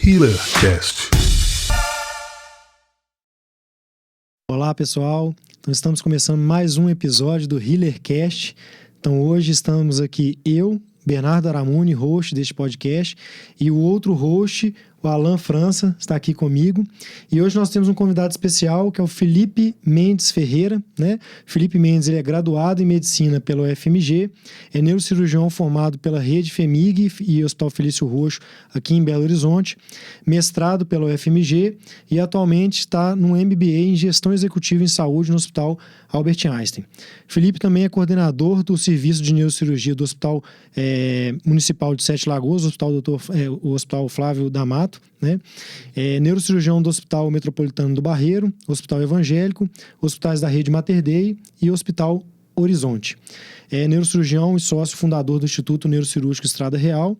HealerCast. Olá pessoal, então estamos começando mais um episódio do HealerCast. Então hoje estamos aqui eu, Bernardo Aramuni, host deste podcast, e o outro host, o Alan França, está aqui comigo. E hoje nós temos um convidado especial, que é o Felipe Mendes Ferreira, né? Felipe Mendes, ele é graduado em medicina pelo UFMG, é neurocirurgião formado pela Rede FEMIG e Hospital Felício Roxo, aqui em Belo Horizonte, mestrado pela UFMG e atualmente está no MBA em Gestão Executiva em Saúde no Hospital Albert Einstein. Felipe também é coordenador do Serviço de Neurocirurgia do Hospital Municipal de Sete Lagoas, o Hospital Flávio D'Amato, né? Neurocirurgião do Hospital Metropolitano do Barreiro, Hospital Evangélico, hospitais da Rede Mater Dei e Hospital Horizonte. É neurocirurgião e sócio fundador do Instituto Neurocirúrgico Estrada Real.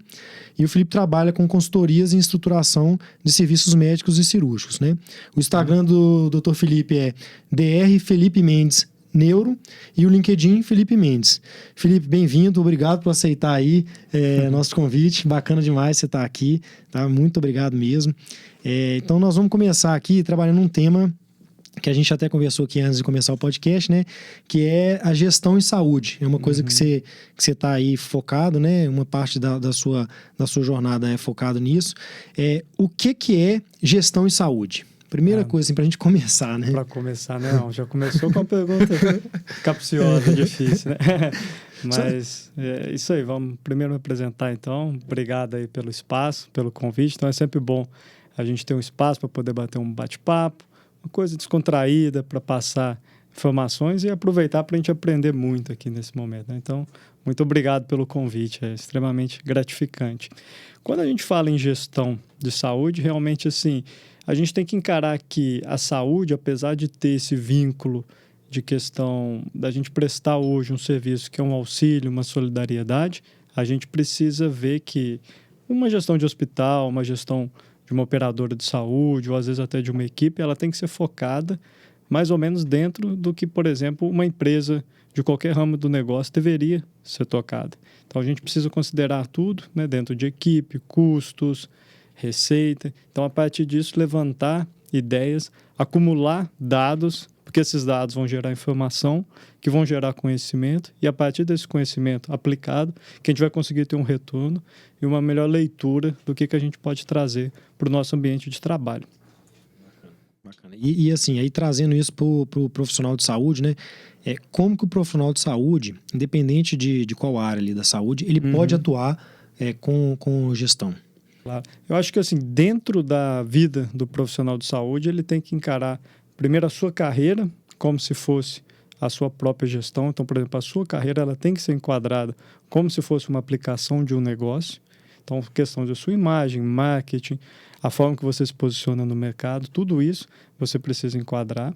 E o Felipe trabalha com consultorias e estruturação de serviços médicos e cirúrgicos, né? O Instagram do Dr. Felipe é Dr. Felipe Mendes Neuro e o LinkedIn Felipe Mendes. Felipe, bem-vindo, obrigado por aceitar aí nosso convite, bacana demais você estar aqui, tá? Muito obrigado mesmo. Então nós vamos começar aqui trabalhando um tema que a gente até conversou aqui antes de começar o podcast, né? Que é a gestão em saúde. É uma coisa que você está aí focado, né? Uma parte da sua jornada é focado nisso. O que é gestão em saúde? Primeira coisa, assim, pra gente começar, né? Pra começar, não. Já começou com uma pergunta capciosa, difícil, né? Mas é isso aí, vamos primeiro me apresentar, então. Obrigado aí pelo espaço, pelo convite. Então, é sempre bom a gente ter um espaço para poder bater um bate-papo, uma coisa descontraída para passar informações e aproveitar para a gente aprender muito aqui nesse momento, né? Então, muito obrigado pelo convite, é extremamente gratificante. Quando a gente fala em gestão de saúde, realmente, assim, a gente tem que encarar que a saúde, apesar de ter esse vínculo de questão da gente prestar hoje um serviço que é um auxílio, uma solidariedade, a gente precisa ver que uma gestão de hospital, uma gestão de uma operadora de saúde, ou às vezes até de uma equipe, ela tem que ser focada mais ou menos dentro do que, por exemplo, uma empresa de qualquer ramo do negócio deveria ser tocada. Então, a gente precisa considerar tudo, né, dentro de equipe, custos, receita. Então, a partir disso, levantar ideias, acumular dados, porque esses dados vão gerar informação, que vão gerar conhecimento, e a partir desse conhecimento aplicado, que a gente vai conseguir ter um retorno e uma melhor leitura do que a gente pode trazer para o nosso ambiente de trabalho. Bacana. E assim, aí trazendo isso para o profissional de saúde, né? Como que o profissional de saúde, independente de qual área ali da saúde, ele pode atuar com gestão? Claro. Eu acho que, assim, dentro da vida do profissional de saúde, ele tem que encarar, primeiro, a sua carreira como se fosse a sua própria gestão. Então, por exemplo, a sua carreira ela tem que ser enquadrada como se fosse uma aplicação de um negócio. Então, questão da sua imagem, marketing, a forma que você se posiciona no mercado, tudo isso você precisa enquadrar.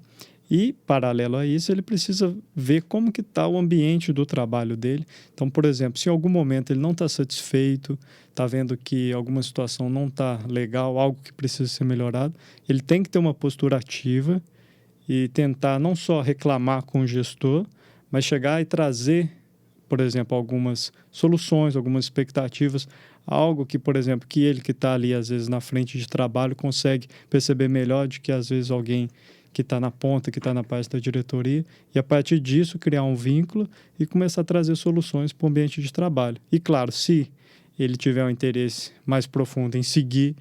E, paralelo a isso, ele precisa ver como que está o ambiente do trabalho dele. Então, por exemplo, se em algum momento ele não está satisfeito, está vendo que alguma situação não está legal, algo que precisa ser melhorado, ele tem que ter uma postura ativa e tentar não só reclamar com o gestor, mas chegar e trazer, por exemplo, algumas soluções, algumas expectativas, algo que, por exemplo, que ele que está ali, às vezes, na frente de trabalho, consegue perceber melhor de que, às vezes, alguém que está na ponta, que está na parte da diretoria, e a partir disso criar um vínculo e começar a trazer soluções para o ambiente de trabalho. E claro, se ele tiver um interesse mais profundo em seguir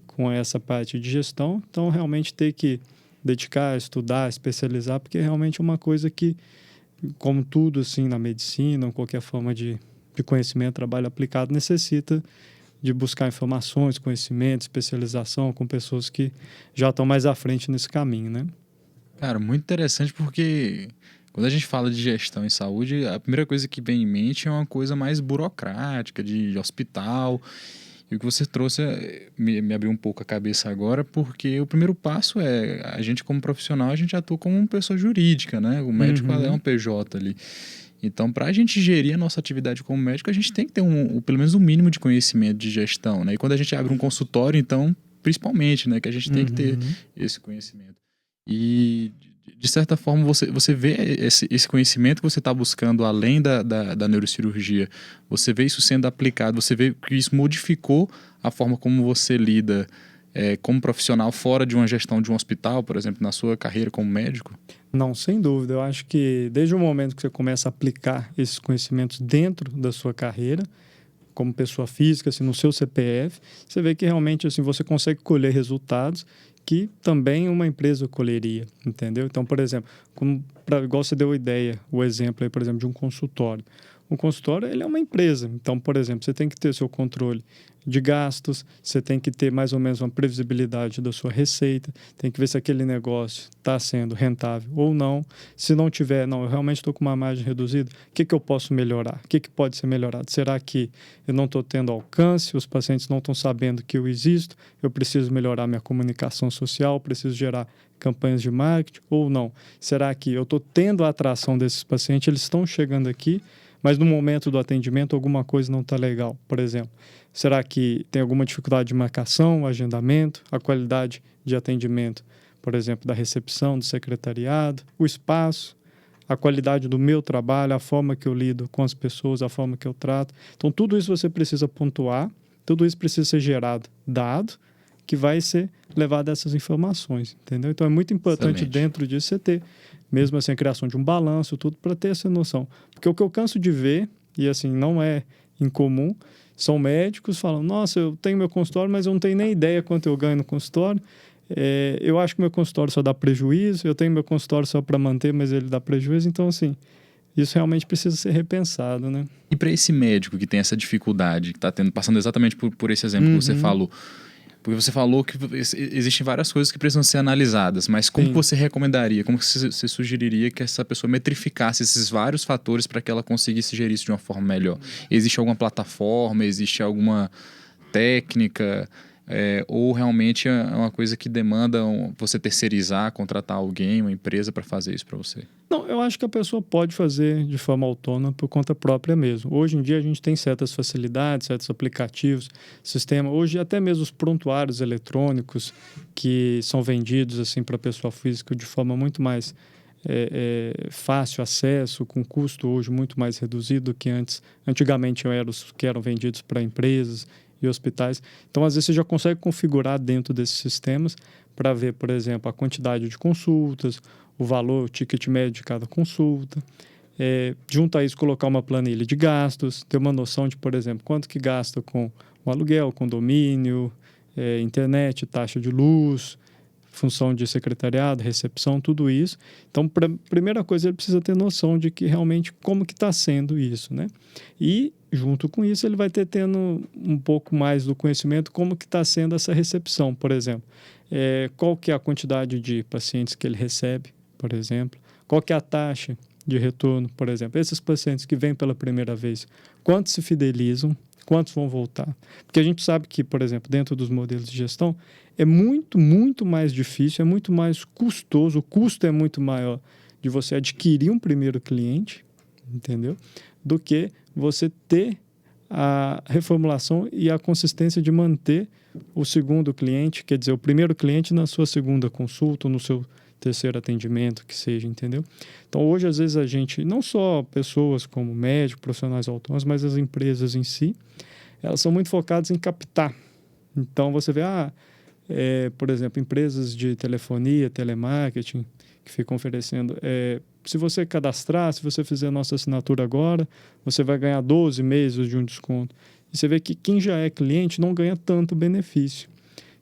com essa parte de gestão, então realmente ter que dedicar, estudar, especializar, porque realmente é uma coisa que, como tudo assim na medicina, ou qualquer forma de conhecimento, trabalho aplicado, necessita de buscar informações, conhecimento, especialização com pessoas que já estão mais à frente nesse caminho, né? Cara, muito interessante porque quando a gente fala de gestão em saúde, a primeira coisa que vem em mente é uma coisa mais burocrática, de hospital. E o que você trouxe me abriu um pouco a cabeça agora, porque o primeiro passo é, a gente como profissional, a gente atua como uma pessoa jurídica, né? O médico é um PJ ali. Então, para a gente gerir a nossa atividade como médico, a gente tem que ter pelo menos um mínimo de conhecimento de gestão, né? E quando a gente abre um consultório, então, principalmente, né? Que a gente tem que ter esse conhecimento. E, de certa forma, você vê esse conhecimento que você está buscando além da neurocirurgia, você vê isso sendo aplicado, você vê que isso modificou a forma como você lida como profissional fora de uma gestão de um hospital, por exemplo, na sua carreira como médico? Não, sem dúvida. Eu acho que desde o momento que você começa a aplicar esses conhecimentos dentro da sua carreira, como pessoa física, assim, no seu CPF, você vê que realmente assim, você consegue colher resultados que também uma empresa colheria, entendeu? Então, por exemplo, igual você deu a ideia, o exemplo aí, por exemplo, de um consultório. Um consultório, ele é uma empresa. Então, por exemplo, você tem que ter seu controle de gastos, você tem que ter mais ou menos uma previsibilidade da sua receita, tem que ver se aquele negócio está sendo rentável ou não. Se não tiver, não, eu realmente estou com uma margem reduzida, o que eu posso melhorar? O que pode ser melhorado? Será que eu não estou tendo alcance, os pacientes não estão sabendo que eu existo, eu preciso melhorar minha comunicação social, preciso gerar campanhas de marketing ou não? Será que eu estou tendo a atração desses pacientes, eles estão chegando aqui, mas no momento do atendimento alguma coisa não está legal, por exemplo? Será que tem alguma dificuldade de marcação, agendamento, a qualidade de atendimento, por exemplo, da recepção, do secretariado, o espaço, a qualidade do meu trabalho, a forma que eu lido com as pessoas, a forma que eu trato? Então, tudo isso você precisa pontuar, tudo isso precisa ser gerado, dado, que vai ser levado a essas informações, entendeu? Então, é muito importante Excelente. dentro disso você ter, mesmo assim, a criação de um balanço, tudo, para ter essa noção. Porque o que eu canso de ver, e assim, não é incomum, são médicos que falam, nossa, eu tenho meu consultório, mas eu não tenho nem ideia quanto eu ganho no consultório. Eu acho que meu consultório só dá prejuízo, eu tenho meu consultório só para manter, mas ele dá prejuízo. Então, assim, isso realmente precisa ser repensado, né? E para esse médico que tem essa dificuldade, que está passando exatamente por esse exemplo que você falou, porque você falou que existem várias coisas que precisam ser analisadas, mas como que você recomendaria, como que você sugeriria que essa pessoa metrificasse esses vários fatores para que ela conseguisse gerir isso de uma forma melhor? Existe alguma plataforma, existe alguma técnica, ou realmente é uma coisa que demanda você terceirizar, contratar alguém, uma empresa para fazer isso para você? Não, eu acho que a pessoa pode fazer de forma autônoma por conta própria mesmo. Hoje em dia a gente tem certas facilidades, certos aplicativos, sistema. Hoje até mesmo os prontuários eletrônicos que são vendidos assim para a pessoa física de forma muito mais fácil acesso, com custo hoje muito mais reduzido do que antes. Antigamente eram os que eram vendidos para empresas e hospitais. Então, às vezes, você já consegue configurar dentro desses sistemas para ver, por exemplo, a quantidade de consultas, o valor, o ticket médio de cada consulta. Junto a isso, colocar uma planilha de gastos, ter uma noção de, por exemplo, quanto que gasta com o aluguel, condomínio, internet, taxa de luz, função de secretariado, recepção, tudo isso. Então, primeira coisa, ele precisa ter noção de que realmente como que está sendo isso, né? E, junto com isso, ele vai tendo um pouco mais do conhecimento como que está sendo essa recepção, por exemplo. Qual que é a quantidade de pacientes que ele recebe, por exemplo. Qual que é a taxa de retorno, por exemplo. Esses pacientes que vêm pela primeira vez, quantos se fidelizam, quantos vão voltar? Porque a gente sabe que, por exemplo, dentro dos modelos de gestão, é muito, muito mais difícil, é muito mais custoso, o custo é muito maior de você adquirir um primeiro cliente, entendeu? Do que você ter a reformulação e a consistência de manter o segundo cliente, quer dizer, o primeiro cliente na sua segunda consulta, ou no seu terceiro atendimento, que seja, entendeu? Então, hoje, às vezes, a gente, não só pessoas como médicos, profissionais autônomos, mas as empresas em si, elas são muito focadas em captar. Então, você vê, por exemplo, empresas de telefonia, telemarketing, que ficam oferecendo, se você cadastrar, se você fizer a nossa assinatura agora, você vai ganhar 12 meses de um desconto. E você vê que quem já é cliente não ganha tanto benefício.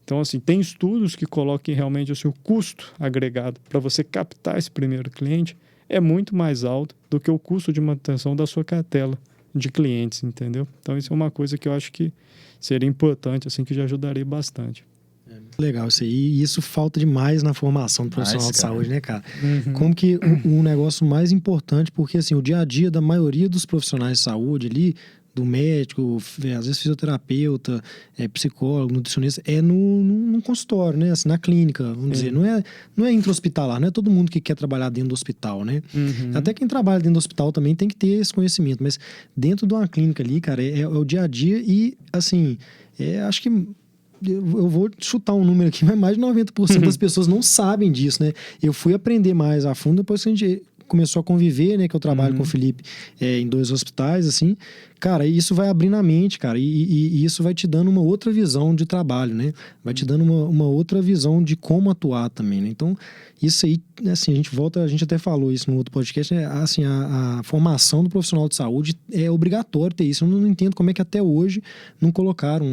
Então, assim, tem estudos que colocam realmente assim, o custo agregado para você captar esse primeiro cliente é muito mais alto do que o custo de manutenção da sua cartela de clientes, entendeu? Então, isso é uma coisa que eu acho que seria importante, assim, que já ajudaria bastante. Legal isso aí. E isso falta demais na formação do profissional de saúde, né, cara? Uhum. Como que o negócio mais importante, porque assim, o dia a dia da maioria dos profissionais de saúde ali, do médico, às vezes fisioterapeuta, psicólogo, nutricionista, no consultório, né? Assim, na clínica, vamos dizer. Não é intra-hospitalar, não é todo mundo que quer trabalhar dentro do hospital, né? Uhum. Até quem trabalha dentro do hospital também tem que ter esse conhecimento, mas dentro de uma clínica ali, cara, é o dia a dia e, assim, acho que eu vou chutar um número aqui, mas mais de 90% das pessoas não sabem disso, né? Eu fui aprender mais a fundo depois que a gente começou a conviver, né? Que eu trabalho com o Felipe em 2 hospitais, assim. cara, isso vai abrindo a mente, cara, e isso vai te dando uma outra visão de trabalho, né? Vai te dando uma outra visão de como atuar também, né? Então, isso aí, assim, a gente até falou isso no outro podcast, né? Assim, a formação do profissional de saúde é obrigatório ter isso. Eu não entendo como é que até hoje não colocaram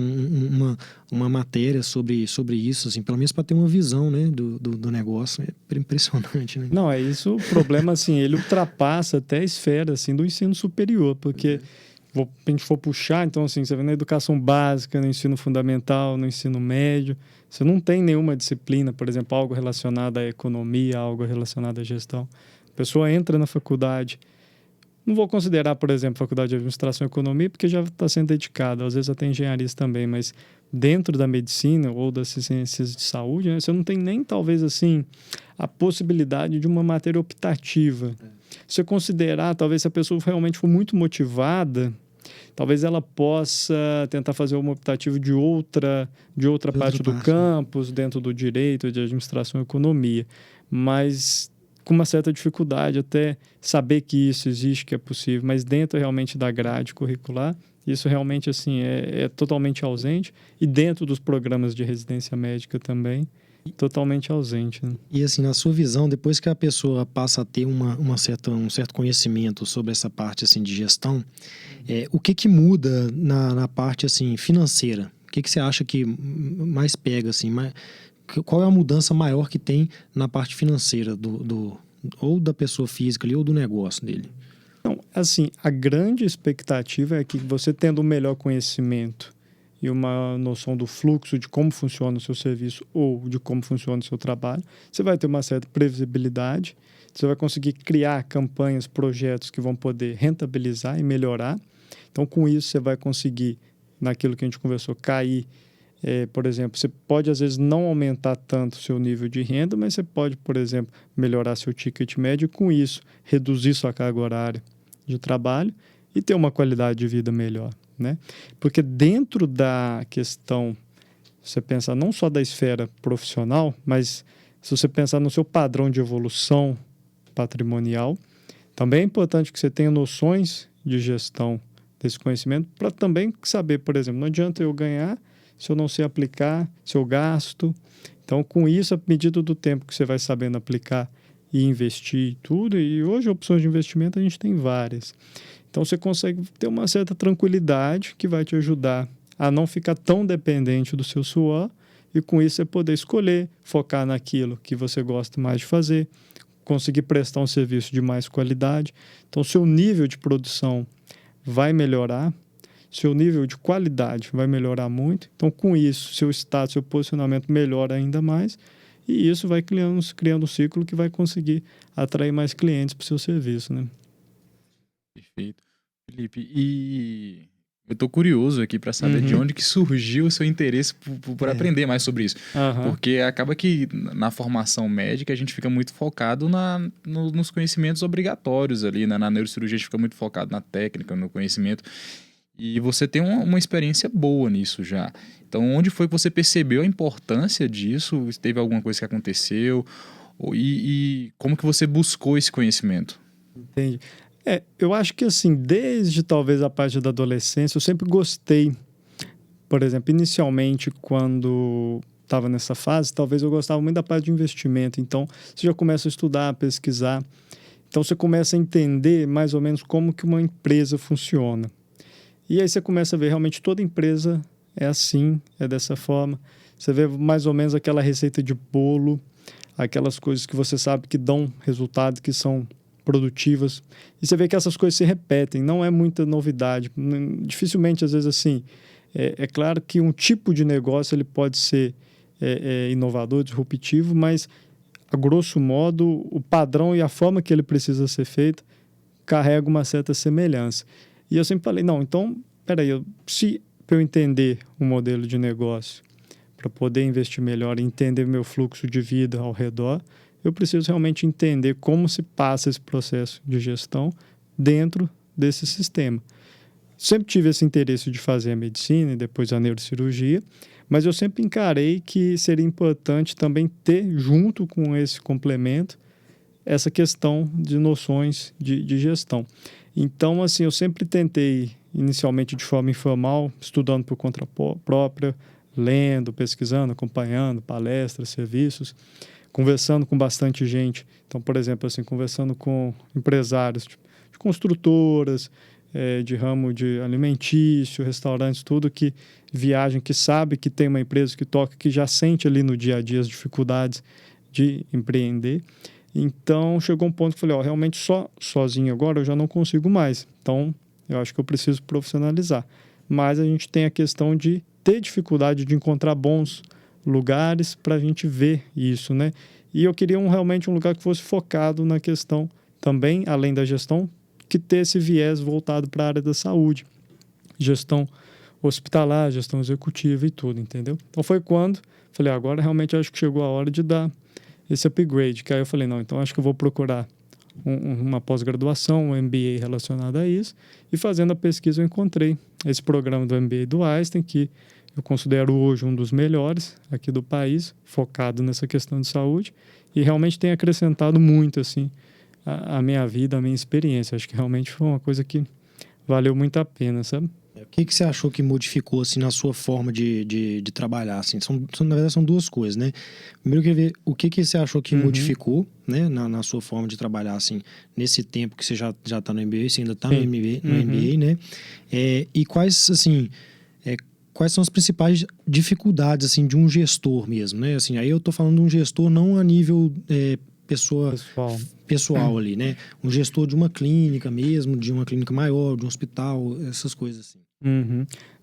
uma matéria sobre isso, assim, pelo menos para ter uma visão, né, do negócio. É impressionante, né? Não, é isso. O problema, assim, ele ultrapassa até a esfera, assim, do ensino superior, porque se a gente for puxar, então, assim, você vê na educação básica, no ensino fundamental, no ensino médio, você não tem nenhuma disciplina, por exemplo, algo relacionado à economia, algo relacionado à gestão. A pessoa entra na faculdade, não vou considerar, por exemplo, faculdade de administração e economia, porque já está sendo dedicada, às vezes até engenharias também, mas dentro da medicina ou das ciências de saúde, né, você não tem nem, talvez, assim, a possibilidade de uma matéria optativa. Se você considerar, talvez, se a pessoa realmente for muito motivada, talvez ela possa tentar fazer uma optativa de outra parte do campus, dentro do direito, de administração e economia. Mas com uma certa dificuldade até saber que isso existe, que é possível. Mas dentro realmente da grade curricular, isso realmente assim, é totalmente ausente. E dentro dos programas de residência médica também, totalmente ausente. Né? E assim, na sua visão, depois que a pessoa passa a ter um certo conhecimento sobre essa parte assim, de gestão, o que muda na parte assim, financeira? O que você acha que mais pega? Assim, qual é a mudança maior que tem na parte financeira ou da pessoa física ali, ou do negócio dele? Então, assim, a grande expectativa é que você tendo um melhor conhecimento e uma noção do fluxo de como funciona o seu serviço ou de como funciona o seu trabalho, você vai ter uma certa previsibilidade, você vai conseguir criar campanhas, projetos que vão poder rentabilizar e melhorar. Então, com isso, você vai conseguir, naquilo que a gente conversou, cair. Por exemplo, você pode, às vezes, não aumentar tanto o seu nível de renda, mas você pode, por exemplo, melhorar seu ticket médio e, com isso, reduzir sua carga horária de trabalho e ter uma qualidade de vida melhor. Né? Porque dentro da questão, você pensar não só da esfera profissional, mas se você pensar no seu padrão de evolução patrimonial, também é importante que você tenha noções de gestão desse conhecimento para também saber, por exemplo, não adianta eu ganhar se eu não sei aplicar, se eu gasto. Então, com isso, à medida do tempo que você vai sabendo aplicar e investir e tudo, e hoje opções de investimento a gente tem várias. Então, você consegue ter uma certa tranquilidade que vai te ajudar a não ficar tão dependente do seu suor e, com isso, você poder escolher, focar naquilo que você gosta mais de fazer, conseguir prestar um serviço de mais qualidade. Então, seu nível de produção vai melhorar, seu nível de qualidade vai melhorar muito. Então, com isso, seu status, seu posicionamento melhora ainda mais e isso vai criando um ciclo que vai conseguir atrair mais clientes para o seu serviço, né? Perfeito. Felipe, e eu tô curioso aqui para saber de onde que surgiu o seu interesse por aprender mais sobre isso. Porque acaba que na formação médica a gente fica muito focado nos conhecimentos obrigatórios ali, né? Na neurocirurgia a gente fica muito focado na técnica, no conhecimento. E você tem uma experiência boa nisso já. Então, onde foi que você percebeu a importância disso? Teve alguma coisa que aconteceu? E como que você buscou esse conhecimento? Entendi. Eu acho que assim, desde talvez a parte da adolescência, eu sempre gostei. Por exemplo, inicialmente, quando estava nessa fase, talvez eu gostava muito da parte de investimento. Então, você já começa a estudar, a pesquisar. Então, você começa a entender mais ou menos como que uma empresa funciona. E aí você começa a ver, realmente, toda empresa é assim, é dessa forma. Você vê mais ou menos aquela receita de bolo, aquelas coisas que você sabe que dão resultado, que são produtivas. E você vê que essas coisas se repetem, não é muita novidade. Dificilmente, às vezes, assim, é claro que um tipo de negócio ele pode ser inovador, disruptivo, mas, a grosso modo, o padrão e a forma que ele precisa ser feito carrega uma certa semelhança. E eu sempre falei, não, então, peraí, se para eu entender o modelo de negócio, para poder investir melhor e entender meu fluxo de vida ao redor, eu preciso realmente entender como se passa esse processo de gestão dentro desse sistema. Sempre tive esse interesse de fazer a medicina e depois a neurocirurgia, mas eu sempre encarei que seria importante também ter, junto com esse complemento, essa questão de noções de gestão. Então, assim, eu sempre tentei inicialmente de forma informal, estudando por conta própria, lendo, pesquisando, acompanhando palestras, serviços, conversando com bastante gente. Então, por exemplo, assim, conversando com empresários de construtoras, de ramo de alimentício, restaurantes, tudo que viajam, que sabe que tem uma empresa que toca, que já sente ali no dia a dia as dificuldades de empreender. Então, chegou um ponto que eu falei, realmente sozinho agora eu já não consigo mais. Então, eu acho que eu preciso profissionalizar. Mas a gente tem a questão de ter dificuldade de encontrar bons lugares para a gente ver isso, né? E eu queria realmente um lugar que fosse focado na questão também, além da gestão, que ter esse viés voltado para a área da saúde. Gestão hospitalar, gestão executiva e tudo, entendeu? Então foi quando falei, agora realmente acho que chegou a hora de dar esse upgrade, que aí eu falei, não, então acho que eu vou procurar uma pós-graduação, um MBA relacionado a isso, e fazendo a pesquisa eu encontrei esse programa do MBA do Einstein, que eu considero hoje um dos melhores aqui do país, focado nessa questão de saúde, e realmente tem acrescentado muito, assim, a minha vida, a minha experiência. Acho que realmente foi uma coisa que valeu muito a pena, sabe? O que você achou que modificou assim, na sua forma de trabalhar? Assim? Na verdade, são duas coisas, né? Primeiro, eu queria ver o que você achou que modificou, né? Na sua forma de trabalhar, assim, nesse tempo que você já está no MBA, você ainda está no MBA, né? E quais, assim, quais são as principais dificuldades, assim, de um gestor mesmo, né? Assim, aí eu estou falando de um gestor não a nível pessoal ali, né? Um gestor de uma clínica mesmo, de uma clínica maior, de um hospital, essas coisas assim.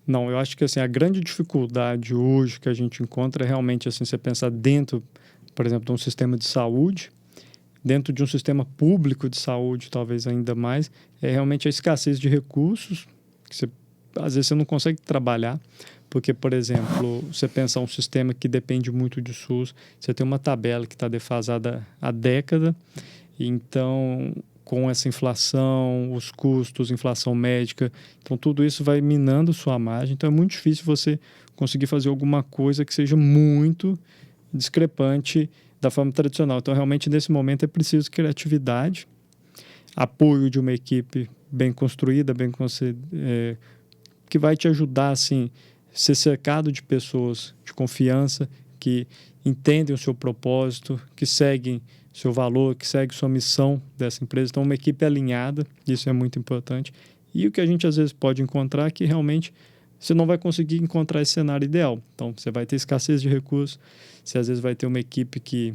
Não, eu acho que assim, a grande dificuldade hoje que a gente encontra é realmente assim, você pensar dentro, por exemplo, de um sistema de saúde, dentro de um sistema público de saúde, talvez ainda mais, é realmente a escassez de recursos, que às vezes você não consegue trabalhar, porque, por exemplo, você pensar um sistema que depende muito de SUS, você tem uma tabela que está defasada há década, então, com essa inflação, os custos, inflação médica, então tudo isso vai minando sua margem, então é muito difícil você conseguir fazer alguma coisa que seja muito discrepante da forma tradicional. Então, realmente, nesse momento é preciso criatividade, apoio de uma equipe bem construída, que vai te ajudar, assim, ser cercado de pessoas de confiança, que entendem o seu propósito, que seguem seu valor, que segue sua missão dessa empresa. Então, uma equipe alinhada, isso é muito importante. E o que a gente às vezes pode encontrar é que realmente você não vai conseguir encontrar esse cenário ideal. Então, você vai ter escassez de recursos, você às vezes vai ter uma equipe que,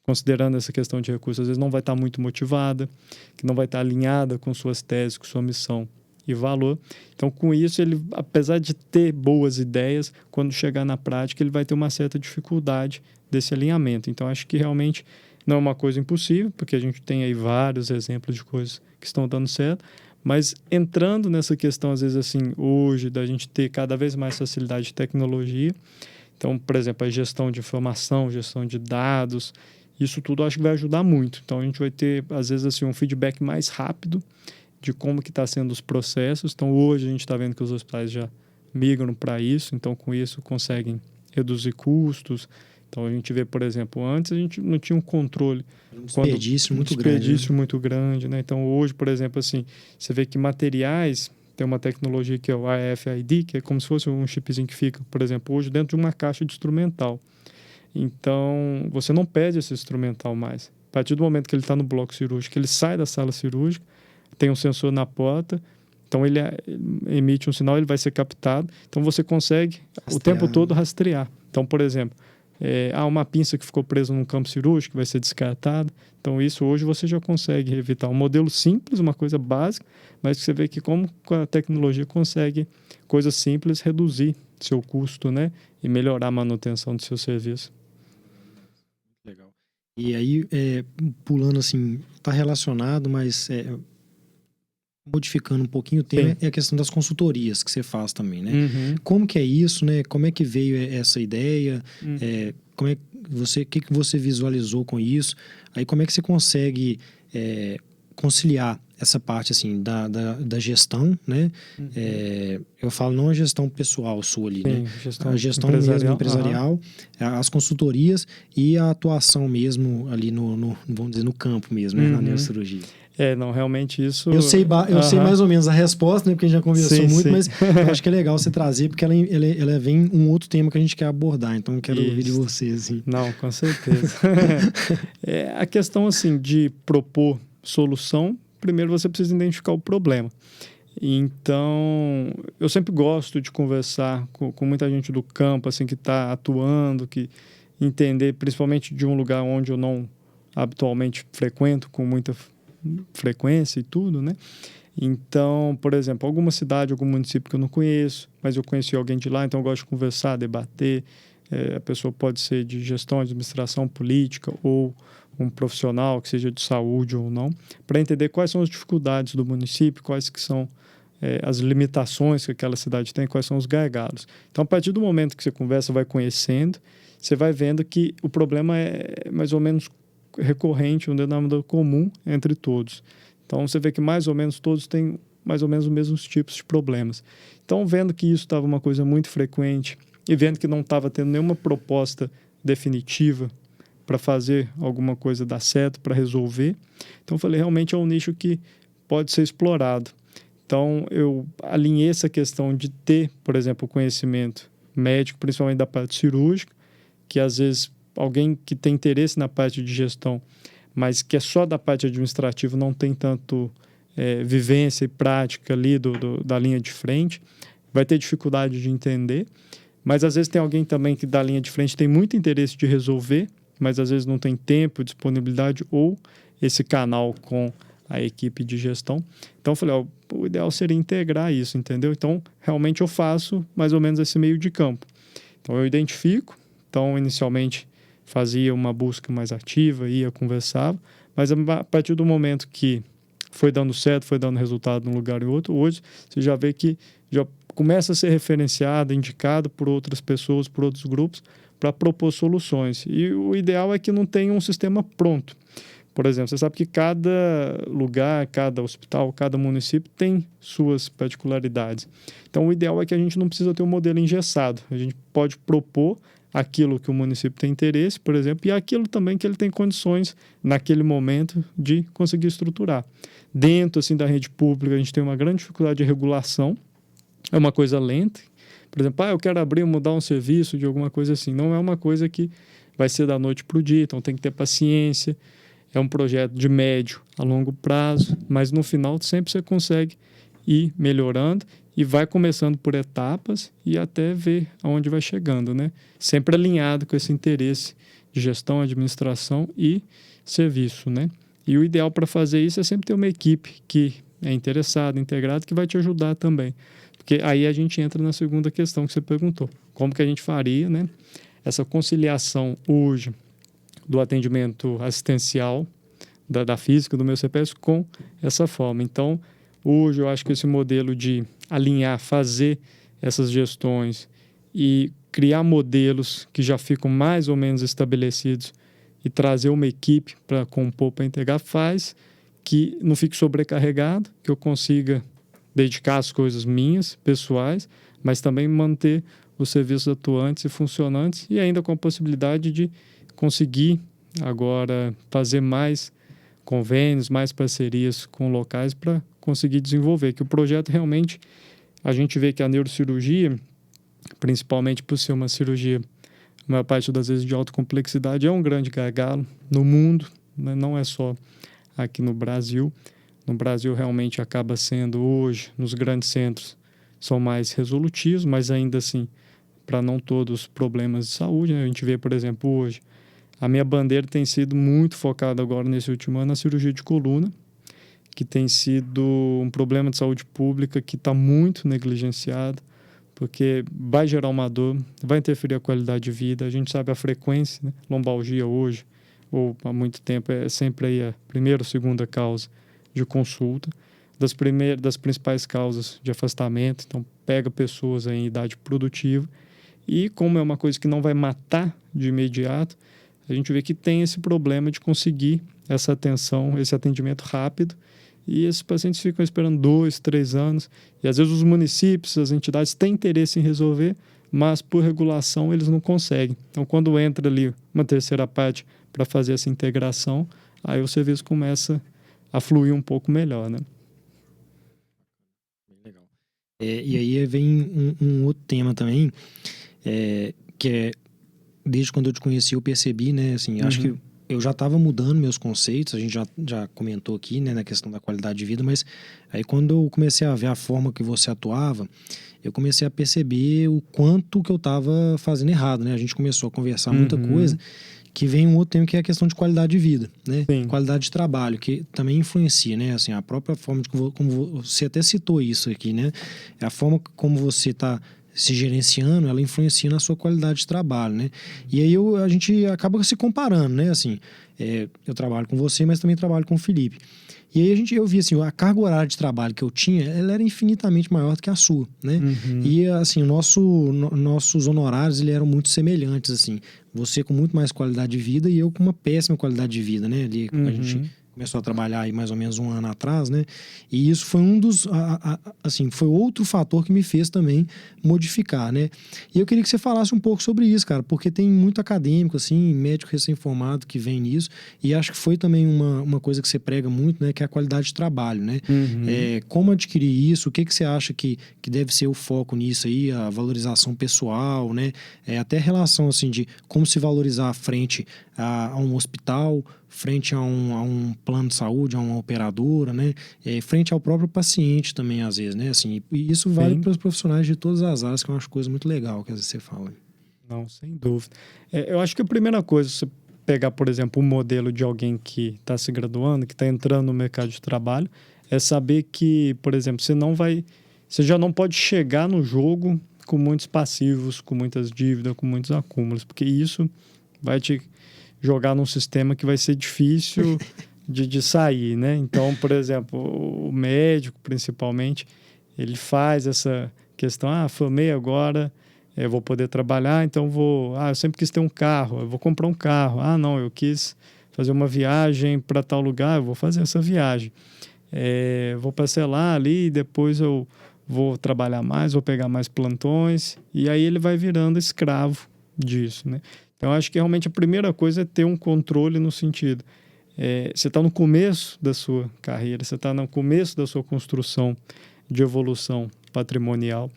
considerando essa questão de recursos, às vezes não vai estar muito motivada, que não vai estar alinhada com suas teses, com sua missão e valor. Então, com isso, ele, apesar de ter boas ideias, quando chegar na prática, ele vai ter uma certa dificuldade desse alinhamento. Então, acho que realmente não é uma coisa impossível, porque a gente tem aí vários exemplos de coisas que estão dando certo, mas entrando nessa questão, às vezes, assim, hoje, da gente ter cada vez mais facilidade de tecnologia, então, por exemplo, a gestão de informação, gestão de dados, isso tudo acho que vai ajudar muito. Então, a gente vai ter, às vezes, assim, um feedback mais rápido de como que está sendo os processos. Então, hoje a gente está vendo que os hospitais já migram para isso, então, com isso, conseguem reduzir custos. Então, a gente vê, por exemplo, antes a gente não tinha um controle. Um desperdício muito grande, né? Então, hoje, por exemplo, assim, você vê que materiais, tem uma tecnologia que é o RFID, que é como se fosse um chipzinho que fica, por exemplo, hoje dentro de uma caixa de instrumental. Então, você não perde esse instrumental mais. A partir do momento que ele está no bloco cirúrgico, ele sai da sala cirúrgica, tem um sensor na porta, então ele emite um sinal, ele vai ser captado, então você consegue o tempo todo rastrear. Então, por exemplo, há uma pinça que ficou presa num campo cirúrgico, que vai ser descartada. Então, isso hoje você já consegue evitar. Um modelo simples, uma coisa básica, mas você vê que como a tecnologia consegue, coisas simples, reduzir seu custo, né? E melhorar a manutenção do seu serviço. Legal. E aí, pulando assim, está relacionado, mas modificando um pouquinho o tema, é a questão das consultorias que você faz também, né? Como que é isso, né? Como é que veio essa ideia? O que você visualizou com isso? Aí como é que você consegue conciliar essa parte assim da gestão, né? Eu falo não a gestão pessoal sua ali, né? A gestão mesmo empresarial, as consultorias e a atuação mesmo ali vamos dizer, no campo mesmo, né? Na neurocirurgia. Não, realmente isso... Eu sei mais ou menos a resposta, né? Porque a gente já conversou muito, sim. mas eu acho que é legal você trazer, porque ela vem um outro tema que a gente quer abordar. Então, eu quero ouvir de você, assim. Não, com certeza. A questão, assim, de propor solução, primeiro você precisa identificar o problema. Então, eu sempre gosto de conversar com muita gente do campo, assim, que está atuando, que entender, principalmente de um lugar onde eu não habitualmente frequento com muita frequência e tudo, né? Então, por exemplo, alguma cidade, algum município que eu não conheço, mas eu conheci alguém de lá, então eu gosto de conversar, debater. A pessoa pode ser de gestão, administração, política ou um profissional que seja de saúde ou não, para entender quais são as dificuldades do município, quais que são as limitações que aquela cidade tem, quais são os gargalos. Então, a partir do momento que você conversa, vai conhecendo, você vai vendo que o problema é mais ou menos recorrente, um denominador comum entre todos. Então, você vê que mais ou menos todos têm mais ou menos os mesmos tipos de problemas. Então, vendo que isso estava uma coisa muito frequente e vendo que não estava tendo nenhuma proposta definitiva para fazer alguma coisa dar certo, para resolver, então, eu falei, realmente é um nicho que pode ser explorado. Então, eu alinhei essa questão de ter, por exemplo, o conhecimento médico, principalmente da parte cirúrgica, que às vezes alguém que tem interesse na parte de gestão, mas que é só da parte administrativa, não tem tanto vivência e prática ali da linha de frente, vai ter dificuldade de entender, mas às vezes tem alguém também que da linha de frente tem muito interesse de resolver, mas às vezes não tem tempo, disponibilidade ou esse canal com a equipe de gestão. Então eu falei, o ideal seria integrar isso, entendeu? Então realmente eu faço mais ou menos esse meio de campo. Então eu identifico, então inicialmente fazia uma busca mais ativa, ia, conversava, mas a partir do momento que foi dando certo, foi dando resultado num lugar e outro, hoje você já vê que já começa a ser referenciado, indicado por outras pessoas, por outros grupos, para propor soluções. E o ideal é que não tenha um sistema pronto. Por exemplo, você sabe que cada lugar, cada hospital, cada município tem suas particularidades. Então, o ideal é que a gente não precisa ter um modelo engessado. A gente pode propor aquilo que o município tem interesse, por exemplo, e aquilo também que ele tem condições, naquele momento, de conseguir estruturar. Dentro assim, da rede pública, a gente tem uma grande dificuldade de regulação, é uma coisa lenta. Por exemplo, eu quero abrir, mudar um serviço de alguma coisa assim. Não é uma coisa que vai ser da noite para o dia, então tem que ter paciência. É um projeto de médio a longo prazo, mas no final sempre você consegue ir melhorando e vai começando por etapas e até ver aonde vai chegando, né? Sempre alinhado com esse interesse de gestão, administração e serviço, né? E o ideal para fazer isso é sempre ter uma equipe que é interessada, integrada, que vai te ajudar também. Porque aí a gente entra na segunda questão que você perguntou. Como que a gente faria, né? Essa conciliação hoje do atendimento assistencial da física, do meu CPS, com essa forma. Então, hoje eu acho que esse modelo de alinhar, fazer essas gestões e criar modelos que já ficam mais ou menos estabelecidos e trazer uma equipe para compor, para integrar, faz que não fique sobrecarregado, que eu consiga dedicar as coisas minhas, pessoais, mas também manter os serviços atuantes e funcionantes e ainda com a possibilidade de conseguir agora fazer mais convênios, mais parcerias com locais para conseguir desenvolver, que o projeto realmente, a gente vê que a neurocirurgia, principalmente por ser uma cirurgia, a maior parte das vezes de alta complexidade, é um grande gargalo no mundo, né? Não é só aqui no Brasil. No Brasil realmente acaba sendo hoje, nos grandes centros, são mais resolutivos, mas ainda assim, para não todos os problemas de saúde, né? A gente vê, por exemplo, hoje, a minha bandeira tem sido muito focada agora nesse último ano na cirurgia de coluna, que tem sido um problema de saúde pública que está muito negligenciado, porque vai gerar uma dor, vai interferir a qualidade de vida. A gente sabe a frequência, né? Lombalgia hoje, ou há muito tempo, é sempre aí a primeira ou segunda causa de consulta, das principais causas de afastamento. Então, pega pessoas em idade produtiva e, como é uma coisa que não vai matar de imediato, a gente vê que tem esse problema de conseguir essa atenção, esse atendimento rápido, e esses pacientes ficam esperando 2, 3 anos, e às vezes os municípios, as entidades têm interesse em resolver, mas por regulação eles não conseguem. Então, quando entra ali uma terceira parte para fazer essa integração, aí o serviço começa a fluir um pouco melhor, né? Legal. E aí vem um outro tema também, que é, desde quando eu te conheci, eu percebi, né, assim, acho que eu já estava mudando meus conceitos, a gente já comentou aqui, né, na questão da qualidade de vida, mas aí quando eu comecei a ver a forma que você atuava, eu comecei a perceber o quanto que eu estava fazendo errado, né? A gente começou a conversar muita coisa, que vem um outro tema que é a questão de qualidade de vida, né? Sim. Qualidade de trabalho, que também influencia, né? Assim, a própria forma de como você até citou isso aqui, né? A forma como você está se gerenciando, ela influencia na sua qualidade de trabalho, né? E aí a gente acaba se comparando, né? Assim, eu trabalho com você, mas também trabalho com o Felipe. E aí eu vi assim, a carga horária de trabalho que eu tinha, ela era infinitamente maior do que a sua, né? E assim, nossos honorários, eles eram muito semelhantes, assim. Você com muito mais qualidade de vida e eu com uma péssima qualidade de vida, né? Ali, a gente começou a trabalhar aí mais ou menos um ano atrás, né? E isso foi um dos, assim, foi outro fator que me fez também modificar, né? E eu queria que você falasse um pouco sobre isso, cara, porque tem muito acadêmico, assim, médico recém-formado que vem nisso, e acho que foi também uma coisa que você prega muito, né? Que é a qualidade de trabalho, né? Como adquirir isso? O que você acha que deve ser o foco nisso aí? A valorização pessoal, né? Até a relação, assim, de como se valorizar frente a um hospital, frente a um plano de saúde, a uma operadora, né? Frente ao próprio paciente também, às vezes, né? Assim, e isso vale para os profissionais de todas as áreas, que é uma coisa muito legal que às vezes você fala. Não, sem dúvida. Eu acho que a primeira coisa, você pegar, por exemplo, um modelo de alguém que está se graduando, que está entrando no mercado de trabalho, é saber que, por exemplo, você já não pode chegar no jogo com muitos passivos, com muitas dívidas, com muitos acúmulos, porque isso vai te jogar num sistema que vai ser difícil de sair, né? Então, por exemplo, o médico, principalmente, ele faz essa questão, formei agora, eu vou poder trabalhar, então eu sempre quis ter um carro, eu vou comprar um carro. Não, eu quis fazer uma viagem para tal lugar, eu vou fazer essa viagem. Vou parcelar ali, depois eu vou trabalhar mais, vou pegar mais plantões, e aí ele vai virando escravo disso, né? Então, eu acho que realmente a primeira coisa é ter um controle no sentido. Você está no começo da sua carreira, você está no começo da sua construção de evolução patrimonial.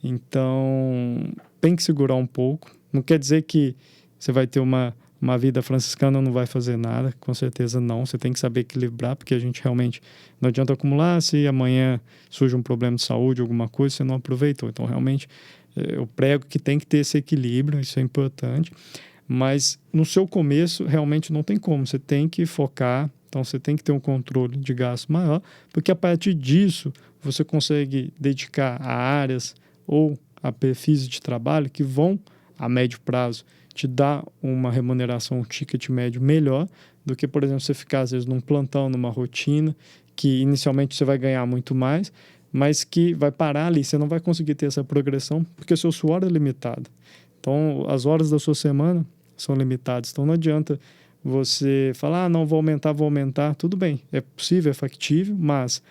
Então, tem que segurar um pouco. Não quer dizer que você vai ter uma vida franciscana ou não vai fazer nada. Com certeza não. Você tem que saber equilibrar, porque a gente realmente não adianta acumular. Se amanhã surge um problema de saúde, alguma coisa, você não aproveitou. Então, realmente, eu prego que tem que ter esse equilíbrio. Isso é importante. Mas no seu começo, realmente não tem como. Você tem que focar, então você tem que ter um controle de gasto maior, porque a partir disso você consegue dedicar a áreas ou a perfis de trabalho que vão, a médio prazo, te dar uma remuneração, um ticket médio melhor do que, por exemplo, você ficar, às vezes, num plantão, numa rotina, que inicialmente você vai ganhar muito mais, mas que vai parar ali. Você não vai conseguir ter essa progressão, porque o seu suor é limitado. Então, as horas da sua semana são limitadas. Então, não adianta você falar, não, vou aumentar. Tudo bem, é possível, é factível, mas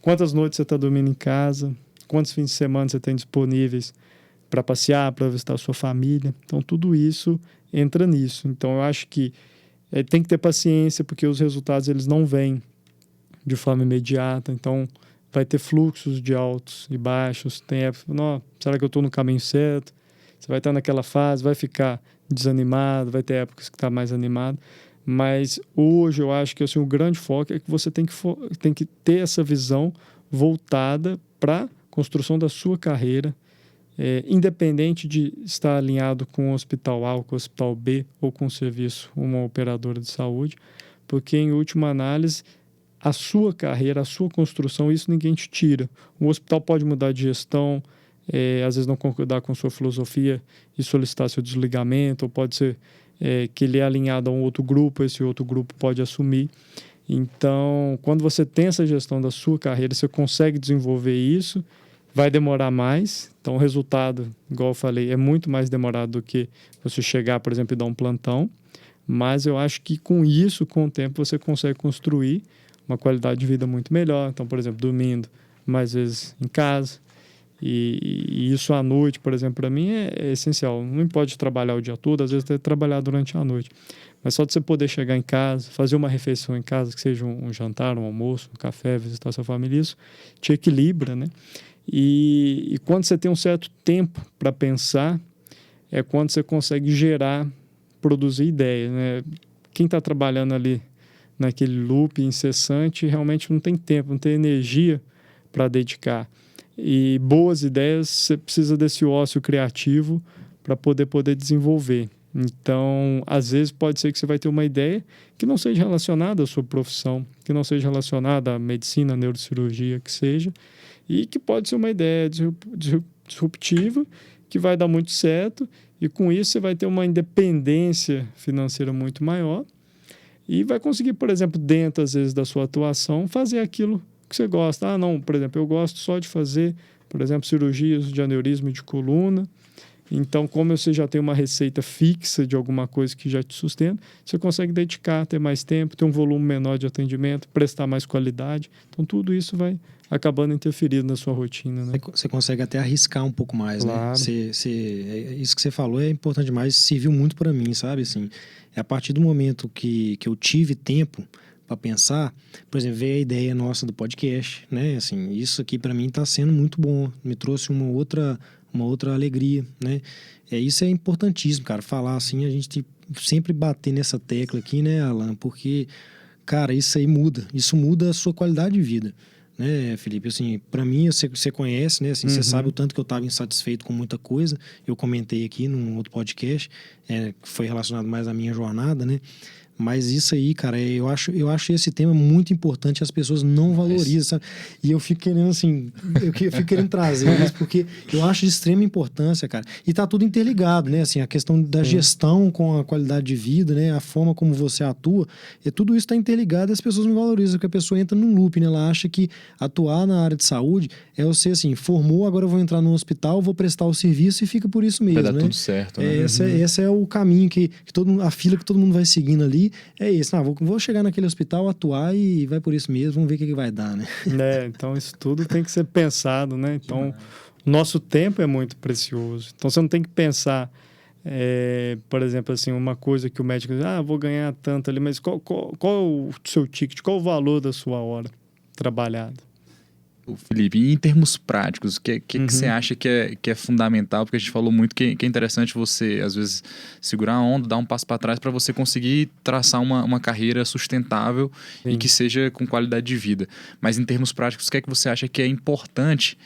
quantas noites você está dormindo em casa? Quantos fins de semana você tem disponíveis para passear, para visitar a sua família? Então, tudo isso entra nisso. Então, eu acho que tem que ter paciência, porque os resultados eles não vêm de forma imediata. Então, vai ter fluxos de altos e baixos. Tem época, será que eu estou no caminho certo? Você vai estar naquela fase, vai ficar desanimado, vai ter épocas que está mais animado. Mas hoje eu acho que assim, o grande foco é que você tem que ter essa visão voltada para a construção da sua carreira, independente de estar alinhado com o hospital A ou com o hospital B ou com o serviço, uma operadora de saúde, porque em última análise, a sua carreira, a sua construção, isso ninguém te tira. O hospital pode mudar de gestão, às vezes não concordar com sua filosofia e solicitar seu desligamento, ou pode ser que ele é alinhado a um outro grupo, esse outro grupo pode assumir. Então, quando você tem essa gestão da sua carreira, você consegue desenvolver isso, vai demorar mais. Então, o resultado, igual eu falei, é muito mais demorado do que você chegar, por exemplo, e dar um plantão. Mas eu acho que com isso, com o tempo, você consegue construir uma qualidade de vida muito melhor. Então, por exemplo, dormindo mais vezes em casa, E isso à noite, por exemplo, para mim é essencial. Não pode trabalhar o dia todo, às vezes tem que trabalhar durante a noite. Mas só de você poder chegar em casa, fazer uma refeição em casa, que seja um jantar, um almoço, um café, visitar sua família, isso te equilibra, né? E quando você tem um certo tempo para pensar, é quando você consegue gerar, produzir ideias, né? Quem está trabalhando ali naquele loop incessante realmente não tem tempo, não tem energia para dedicar. E boas ideias, você precisa desse ócio criativo para poder desenvolver. Então, às vezes pode ser que você vai ter uma ideia que não seja relacionada à sua profissão, que não seja relacionada à medicina, à neurocirurgia, que seja, e que pode ser uma ideia disruptiva, que vai dar muito certo, e com isso você vai ter uma independência financeira muito maior e vai conseguir, por exemplo, dentro, às vezes, da sua atuação, fazer aquilo que você gosta. Ah, não, por exemplo, eu gosto só de fazer, por exemplo, cirurgias de aneurisma e de coluna. Então, como você já tem uma receita fixa de alguma coisa que já te sustenta, você consegue dedicar, ter mais tempo, ter um volume menor de atendimento, prestar mais qualidade. Então, tudo isso vai acabando interferindo na sua rotina, né? Você consegue até arriscar um pouco mais, claro. Né? Isso que você falou é importante demais, serviu muito para mim, sabe? Assim, é a partir do momento que eu tive tempo para pensar, por exemplo, veio a ideia nossa do podcast, né? Assim, isso aqui para mim está sendo muito bom, me trouxe uma outra alegria, né? Isso é importantíssimo, cara, falar assim, a gente sempre bater nessa tecla aqui, né, Alan? Porque, cara, isso muda a sua qualidade de vida, né, Felipe? Assim, para mim, você conhece, né? Assim, você sabe o tanto que eu estava insatisfeito com muita coisa, eu comentei aqui num outro podcast, que foi relacionado mais à minha jornada, né? Mas isso aí, cara, eu acho esse tema muito importante, as pessoas não valorizam, sabe? E eu fico querendo, assim, eu fico querendo trazer isso, porque eu acho de extrema importância, cara. E tá tudo interligado, né? Assim, a questão da gestão com a qualidade de vida, né? A forma como você atua, tudo isso tá interligado e as pessoas não valorizam, porque a pessoa entra num loop, né? Ela acha que atuar na área de saúde é você, assim, formou, agora eu vou entrar no hospital, vou prestar o serviço e fica por isso mesmo, vai dar né? tudo certo, né? Esse é o caminho que a fila que todo mundo vai seguindo ali. É isso, vou chegar naquele hospital, atuar e vai por isso mesmo, vamos ver o que vai dar, né? Então isso tudo tem que ser pensado, né? Então, nosso tempo é muito precioso. Então, você não tem que pensar, por exemplo, assim, uma coisa que o médico diz, vou ganhar tanto ali, mas qual o seu ticket, qual o valor da sua hora trabalhada? Felipe, e em termos práticos, o que você acha que é fundamental? Porque a gente falou muito que é interessante você, às vezes, segurar a onda, dar um passo para trás para você conseguir traçar uma carreira sustentável e que seja com qualidade de vida. Mas em termos práticos, o que você acha que é importante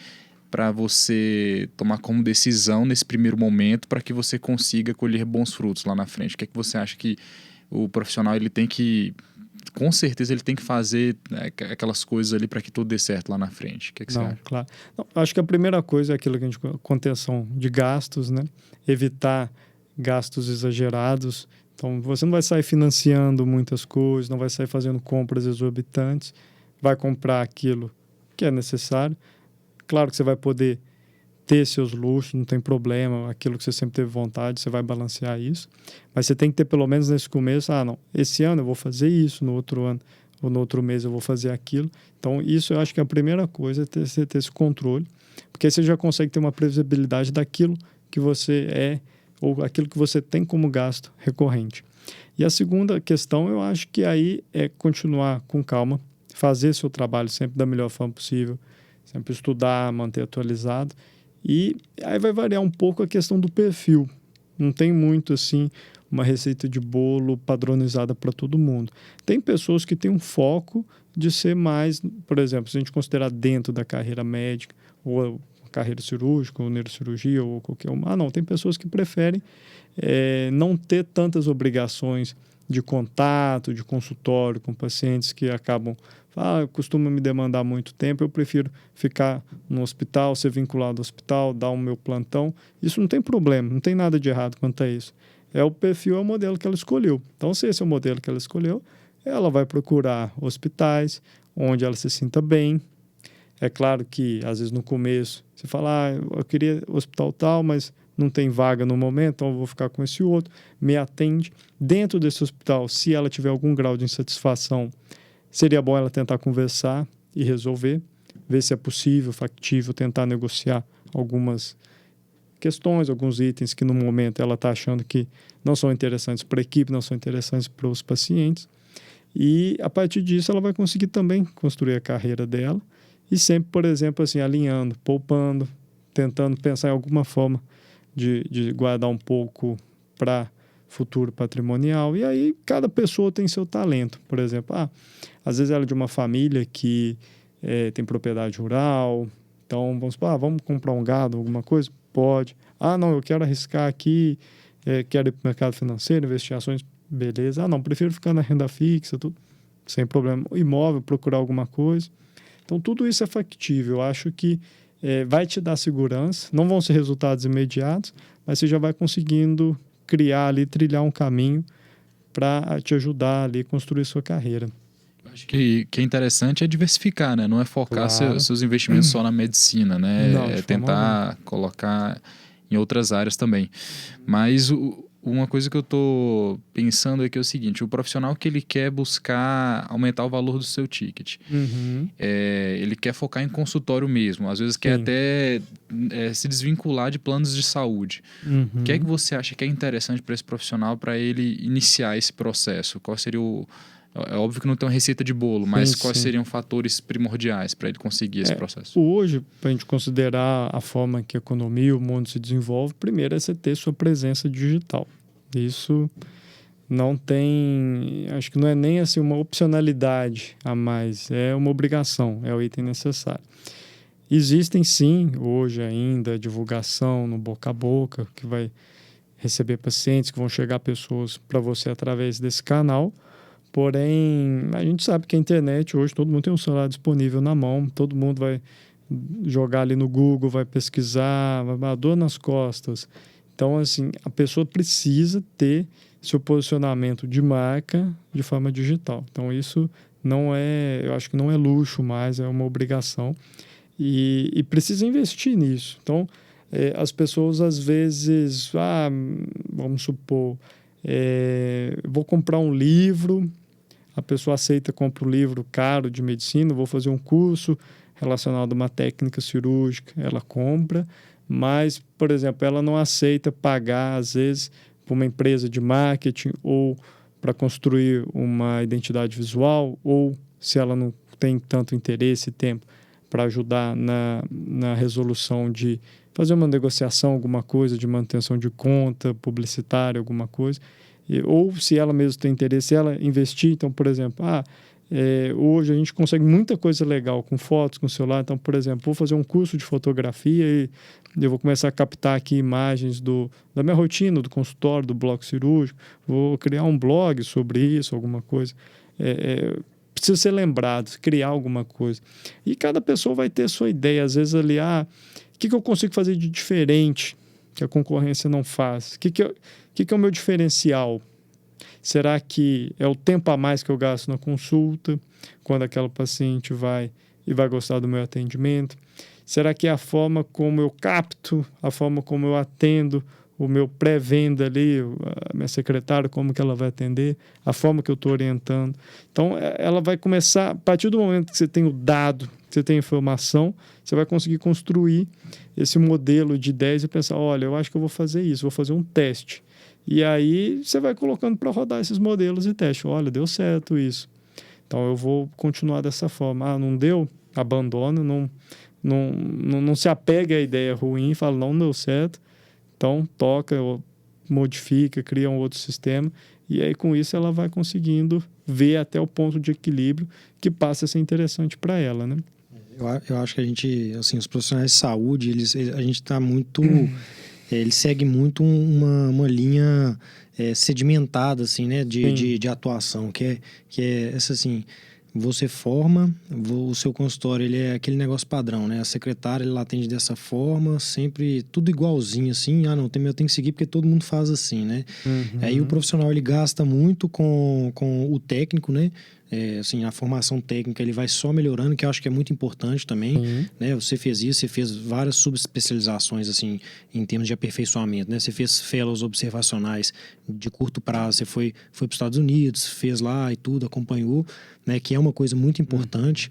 para você tomar como decisão nesse primeiro momento para que você consiga colher bons frutos lá na frente? O que você acha que o profissional ele tem que... Com certeza ele tem que fazer, né, aquelas coisas ali para que tudo dê certo lá na frente. O que você acha? Claro. Não, acho que a primeira coisa é aquilo que a gente... Contenção de gastos, né? Evitar gastos exagerados. Então, você não vai sair financiando muitas coisas, não vai sair fazendo compras exorbitantes. Vai comprar aquilo que é necessário. Claro que você vai poder ter seus luxos, não tem problema, aquilo que você sempre teve vontade, você vai balancear isso. Mas você tem que ter, pelo menos nesse começo, esse ano eu vou fazer isso, no outro ano ou no outro mês eu vou fazer aquilo. Então, isso eu acho que a primeira coisa é você ter esse controle, porque aí você já consegue ter uma previsibilidade daquilo que você é ou aquilo que você tem como gasto recorrente. E a segunda questão, eu acho que aí é continuar com calma, fazer seu trabalho sempre da melhor forma possível, sempre estudar, manter atualizado. E aí vai variar um pouco a questão do perfil. Não tem muito, assim, uma receita de bolo padronizada para todo mundo. Tem pessoas que têm um foco de ser mais, por exemplo, se a gente considerar dentro da carreira médica, ou carreira cirúrgica, ou neurocirurgia, ou qualquer uma. Não, tem pessoas que preferem não ter tantas obrigações de contato, de consultório com pacientes que acabam... costuma me demandar muito tempo, eu prefiro ficar no hospital, ser vinculado ao hospital, dar o meu plantão. Isso não tem problema, não tem nada de errado quanto a isso. O perfil, é o modelo que ela escolheu. Então, se esse é o modelo que ela escolheu, ela vai procurar hospitais onde ela se sinta bem. É claro que, às vezes, no começo, você fala, eu queria hospital tal, mas não tem vaga no momento, então eu vou ficar com esse outro. Me atende. Dentro desse hospital, se ela tiver algum grau de insatisfação, seria bom ela tentar conversar e resolver, ver se é possível, factível, tentar negociar algumas questões, alguns itens que no momento ela está achando que não são interessantes para a equipe, não são interessantes para os pacientes. E a partir disso ela vai conseguir também construir a carreira dela e sempre, por exemplo, assim, alinhando, poupando, tentando pensar em alguma forma de guardar um pouco para futuro patrimonial. E aí cada pessoa tem seu talento. Por exemplo, às vezes ela é de uma família que tem propriedade rural, então vamos supor, vamos comprar um gado, alguma coisa? Pode. Não, eu quero arriscar aqui, quero ir para o mercado financeiro, investir em ações, beleza. Não, prefiro ficar na renda fixa, tudo, sem problema. Imóvel, procurar alguma coisa. Então, tudo isso é factível. Eu acho que vai te dar segurança, não vão ser resultados imediatos, mas você já vai conseguindo criar ali, trilhar um caminho para te ajudar ali a construir sua carreira. Acho que é interessante é diversificar, né? Não é focar Claro. seus investimentos só na medicina, né? Não, É tentar colocar em outras áreas também. Mas uma coisa que eu tô pensando é que é o seguinte, o profissional que ele quer buscar aumentar o valor do seu ticket, ele quer focar em consultório mesmo, às vezes quer até se desvincular de planos de saúde. O que é que você acha que é interessante para esse profissional para ele iniciar esse processo? Qual seria É óbvio que não tem uma receita de bolo, mas quais seriam fatores primordiais para ele conseguir esse processo? Hoje, para a gente considerar a forma que a economia e o mundo se desenvolve, primeiro é você ter sua presença digital. Isso não tem... Acho que não é nem assim uma opcionalidade a mais, é uma obrigação, é o item necessário. Existem sim, hoje ainda, divulgação no boca a boca, que vai receber pacientes, que vão chegar pessoas para você através desse canal. Porém, a gente sabe que a internet hoje, todo mundo tem um celular disponível na mão, todo mundo vai jogar ali no Google, vai pesquisar, vai dor nas costas. Então, assim, a pessoa precisa ter seu posicionamento de marca de forma digital. Então, isso não é, eu acho que não é luxo mais, é uma obrigação. E precisa investir nisso. Então, as pessoas às vezes, vamos supor, vou comprar um livro, a pessoa aceita, compra um livro caro de medicina, vou fazer um curso relacionado a uma técnica cirúrgica, ela compra, mas, por exemplo, ela não aceita pagar, às vezes, para uma empresa de marketing ou para construir uma identidade visual, ou se ela não tem tanto interesse e tempo para ajudar na resolução de fazer uma negociação, alguma coisa de manutenção de conta publicitária, alguma coisa, ou se ela mesma tem interesse, ela investir. Então, por exemplo, hoje a gente consegue muita coisa legal com fotos, com celular. Então, por exemplo, vou fazer um curso de fotografia e eu vou começar a captar aqui imagens da minha rotina, do consultório, do bloco cirúrgico, vou criar um blog sobre isso, alguma coisa. Precisa ser lembrado, criar alguma coisa. E cada pessoa vai ter sua ideia. Às vezes ali, o que eu consigo fazer de diferente que a concorrência não faz? O que é o meu diferencial? Será que é o tempo a mais que eu gasto na consulta, quando aquela paciente vai gostar do meu atendimento? Será que é a forma como eu capto, a forma como eu atendo, o meu pré-venda ali, a minha secretária, como que ela vai atender, a forma que eu estou orientando? Então, ela vai começar, a partir do momento que você tem o dado, que você tem a informação, você vai conseguir construir esse modelo de ideias e pensar, olha, eu acho que eu vou fazer isso, vou fazer um teste. E aí você vai colocando para rodar esses modelos e testes. Olha, deu certo isso. Então eu vou continuar dessa forma. Não deu? Abandona, não se apega à ideia ruim, fala, não deu certo. Então toca, modifica, cria um outro sistema. E aí com isso ela vai conseguindo ver até o ponto de equilíbrio que passa a ser interessante para ela, né? Eu acho que a gente, assim, os profissionais de saúde, a gente está muito... Ele segue muito uma linha sedimentada, assim, né, de atuação, que é essa, assim, você forma, o seu consultório, ele é aquele negócio padrão, né, a secretária, ela atende dessa forma, sempre tudo igualzinho, assim, não, eu tenho que seguir porque todo mundo faz assim, né. Aí o profissional, ele gasta muito com o técnico, né, assim, a formação técnica, ele vai só melhorando, que eu acho que é muito importante também, né? Você fez isso, você fez várias subespecializações, assim, em termos de aperfeiçoamento, né? Você fez fellows observacionais de curto prazo, você foi para os Estados Unidos, fez lá e tudo, acompanhou, né? Que é uma coisa muito importante,